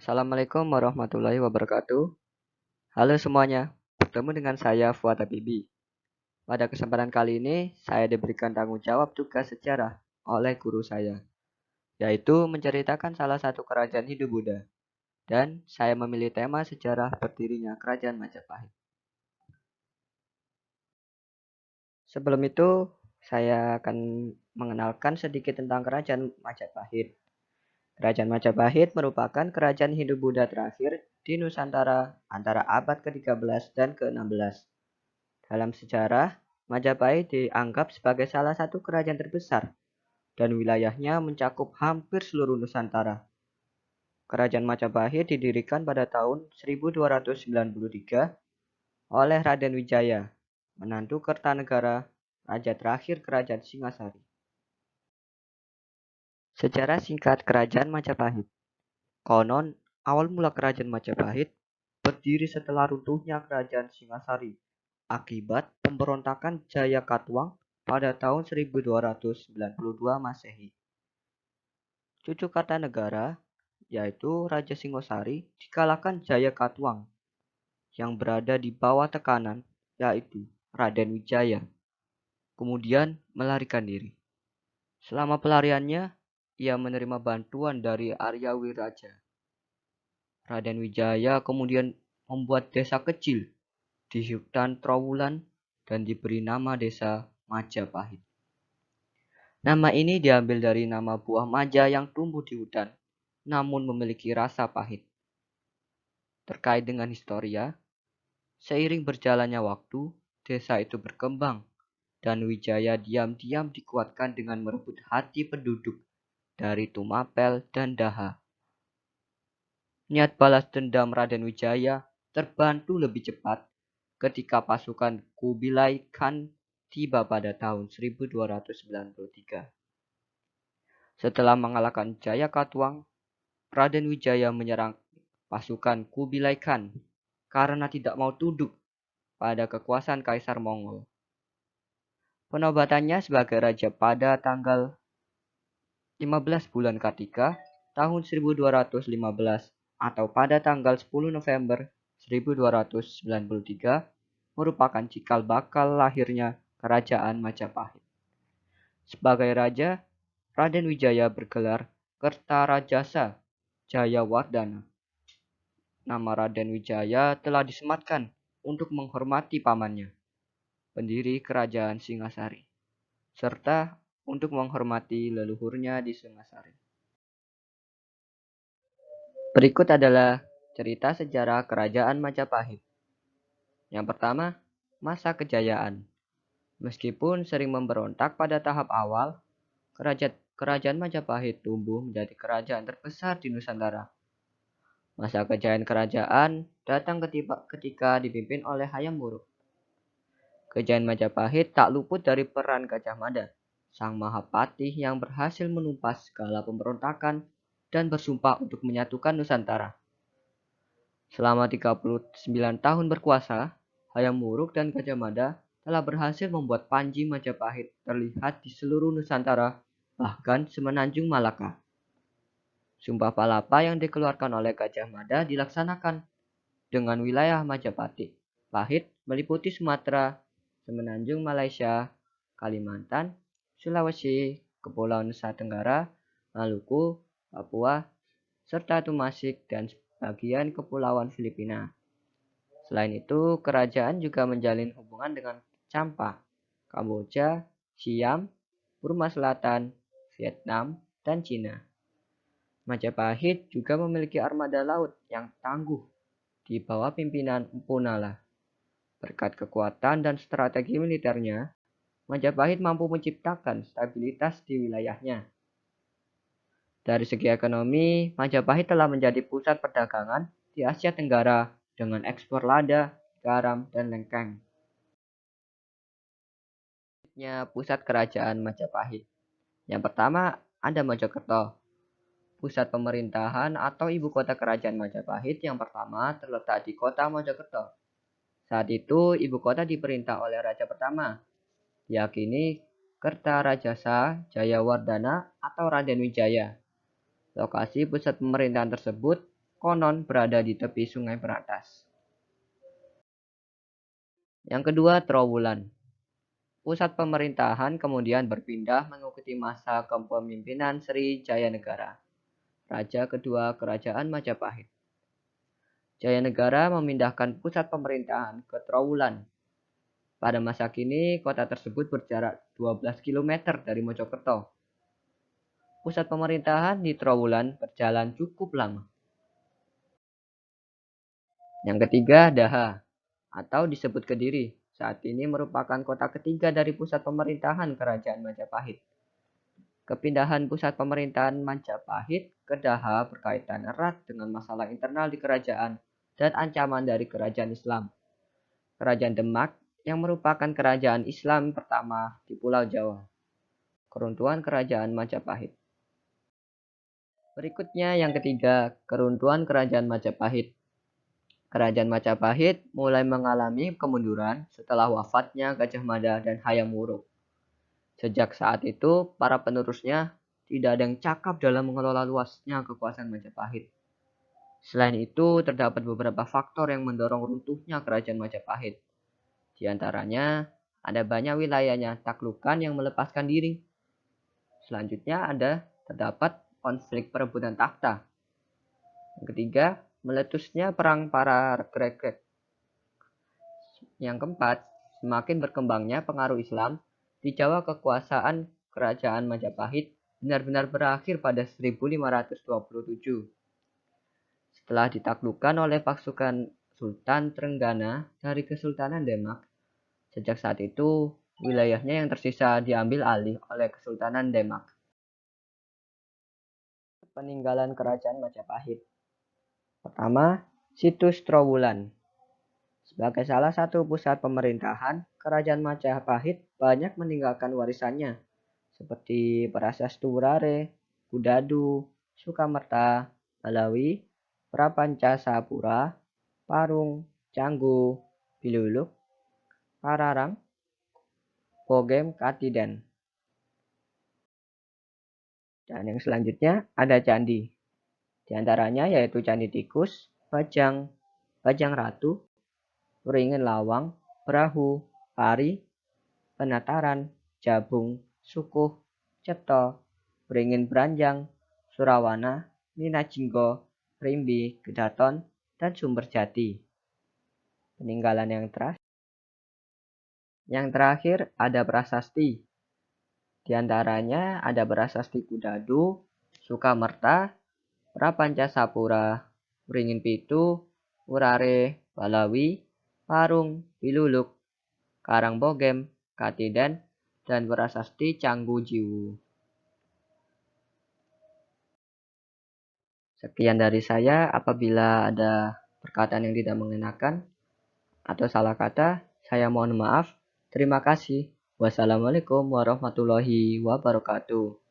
Assalamualaikum warahmatullahi wabarakatuh. Halo semuanya, bertemu dengan saya Fuad Habibi. Pada kesempatan kali ini, saya diberikan tanggung jawab tugas sejarah oleh guru saya, yaitu menceritakan salah satu kerajaan Hindu-Buddha. Dan saya memilih tema sejarah berdirinya Kerajaan Majapahit. Sebelum itu, saya akan mengenalkan sedikit tentang Kerajaan Majapahit. Kerajaan Majapahit merupakan kerajaan Hindu-Buddha terakhir di Nusantara antara abad ke-13 dan ke-16. Dalam sejarah, Majapahit dianggap sebagai salah satu kerajaan terbesar dan wilayahnya mencakup hampir seluruh Nusantara. Kerajaan Majapahit didirikan pada tahun 1293 oleh Raden Wijaya, menantu Kertanegara, raja terakhir Kerajaan Singasari. Sejarah singkat Kerajaan Majapahit. Konon, awal mula Kerajaan Majapahit berdiri setelah runtuhnya Kerajaan Singasari akibat pemberontakan Jaya Katuang pada tahun 1292 Masehi. Cucu Kartanegara, yaitu Raja Singosari, dikalahkan Jaya Katuang yang berada di bawah tekanan, yaitu Raden Wijaya, kemudian melarikan diri. Selama pelariannya, ia menerima bantuan dari Arya Wiraja. Raden Wijaya kemudian membuat desa kecil di hutan Trowulan dan diberi nama desa Majapahit. Nama ini diambil dari nama buah maja yang tumbuh di hutan, namun memiliki rasa pahit. Terkait dengan historia, seiring berjalannya waktu, desa itu berkembang dan Wijaya diam-diam dikuatkan dengan merebut hati penduduk dari Tumapel dan Daha. Niat balas dendam Raden Wijaya terbantu lebih cepat ketika pasukan Kubilai Khan tiba pada tahun 1293. Setelah mengalahkan Jaya Katuang, Raden Wijaya menyerang pasukan Kubilai Khan karena tidak mau tunduk pada kekuasaan Kaisar Mongol. Penobatannya sebagai raja pada tanggal 15 bulan Kartika tahun 1215 atau pada tanggal 10 November 1293 merupakan cikal bakal lahirnya Kerajaan Majapahit. Sebagai raja, Raden Wijaya bergelar Kertarajasa Jayawardana. Nama Raden Wijaya telah disematkan untuk menghormati pamannya, pendiri Kerajaan Singasari, serta untuk menghormati leluhurnya di Singasari. Berikut adalah cerita sejarah Kerajaan Majapahit. Yang pertama, masa kejayaan. Meskipun sering memberontak pada tahap awal, Kerajaan Majapahit tumbuh menjadi kerajaan terbesar di Nusantara. Masa kejayaan kerajaan datang ketika dipimpin oleh Hayam Wuruk. Kejayaan Majapahit tak luput dari peran Gajah Mada, sang Mahapatih yang berhasil menumpas segala pemberontakan dan bersumpah untuk menyatukan Nusantara. Selama 39 tahun berkuasa, Hayam Wuruk dan Gajah Mada telah berhasil membuat Panji Majapahit terlihat di seluruh Nusantara, bahkan semenanjung Malaka. Sumpah Palapa yang dikeluarkan oleh Gajah Mada dilaksanakan dengan wilayah Majapahit. Pahit meliputi Sumatera, semenanjung Malaysia, Kalimantan, Sulawesi, Kepulauan Nusa Tenggara, Maluku, Papua, serta Tumasik dan sebagian kepulauan Filipina. Selain itu, kerajaan juga menjalin hubungan dengan Champa, Kamboja, Siam, Burma Selatan, Vietnam, dan Cina. Majapahit juga memiliki armada laut yang tangguh di bawah pimpinan Empu Nala. Berkat kekuatan dan strategi militernya, Majapahit mampu menciptakan stabilitas di wilayahnya. Dari segi ekonomi, Majapahit telah menjadi pusat perdagangan di Asia Tenggara dengan ekspor lada, garam, dan lengkeng. Pusat kerajaan Majapahit. Yang pertama, ada Mojokerto. Pusat pemerintahan atau ibu kota kerajaan Majapahit yang pertama terletak di kota Mojokerto. Saat itu, ibu kota diperintah oleh raja pertama, diyakini Kertarajasa Jayawardana atau Raden Wijaya. Lokasi pusat pemerintahan tersebut konon berada di tepi sungai Berantas. Yang kedua, Trowulan. Pusat pemerintahan kemudian berpindah mengikuti masa kepemimpinan Sri Jayanegara, raja kedua Kerajaan Majapahit. Jayanegara memindahkan pusat pemerintahan ke Trowulan. Pada masa kini, kota tersebut berjarak 12 km dari Mojokerto. Pusat pemerintahan di Trowulan berjalan cukup lama. Yang ketiga, Daha, atau disebut Kediri. Saat ini merupakan kota ketiga dari pusat pemerintahan Kerajaan Majapahit. Kepindahan pusat pemerintahan Majapahit ke Daha berkaitan erat dengan masalah internal di kerajaan dan ancaman dari kerajaan Islam. Kerajaan Demak yang merupakan kerajaan Islam pertama di Pulau Jawa. Keruntuhan Kerajaan Majapahit. Berikutnya yang ketiga, keruntuhan Kerajaan Majapahit. Kerajaan Majapahit mulai mengalami kemunduran setelah wafatnya Gajah Mada dan Hayam Wuruk. Sejak saat itu, para penerusnya tidak ada yang cakap dalam mengelola luasnya kekuasaan Majapahit. Selain itu, terdapat beberapa faktor yang mendorong runtuhnya Kerajaan Majapahit. Di antaranya, ada banyak wilayahnya taklukan yang melepaskan diri. Selanjutnya terdapat konflik perebutan takhta. Yang ketiga, meletusnya perang para Grek. Yang keempat, semakin berkembangnya pengaruh Islam di Jawa. Kekuasaan Kerajaan Majapahit benar-benar berakhir pada 1527. Setelah ditaklukkan oleh pasukan Sultan Trenggana dari Kesultanan Demak. Sejak saat itu, wilayahnya yang tersisa diambil alih oleh Kesultanan Demak. Peninggalan Kerajaan Majapahit. Pertama, situs Trowulan. Sebagai salah satu pusat pemerintahan, Kerajaan Majapahit banyak meninggalkan warisannya, seperti Prasasti Wurare, Kudadu, Sukamerta, Balawi, Prapancasapura, Parung, Canggu, Biluluk, Pararang, Bogem, Katiden. Dan yang selanjutnya ada candi. Di antaranya yaitu Candi Tikus, Bajang, Bajang Ratu, Wringin Lawang, Perahu, Pari, Penataran, Jabung, Sukuh, Ceto, Wringin Branjang, Surawana, Minajinggo, Rimbi, Gedaton, dan Sumber Jati. Peninggalan yang terakhir ada prasasti. Di antaranya ada prasasti Kudadu, Sukamerta, Prapancasapura, Wringin Pitu, Wurare, Balawi, Parung, Biluluk, Karangbogem, Katiden, dan prasasti Canggu Jiwu. Sekian dari saya. Apabila ada perkataan yang tidak mengenakan atau salah kata, saya mohon maaf. Terima kasih. Wassalamualaikum warahmatullahi wabarakatuh.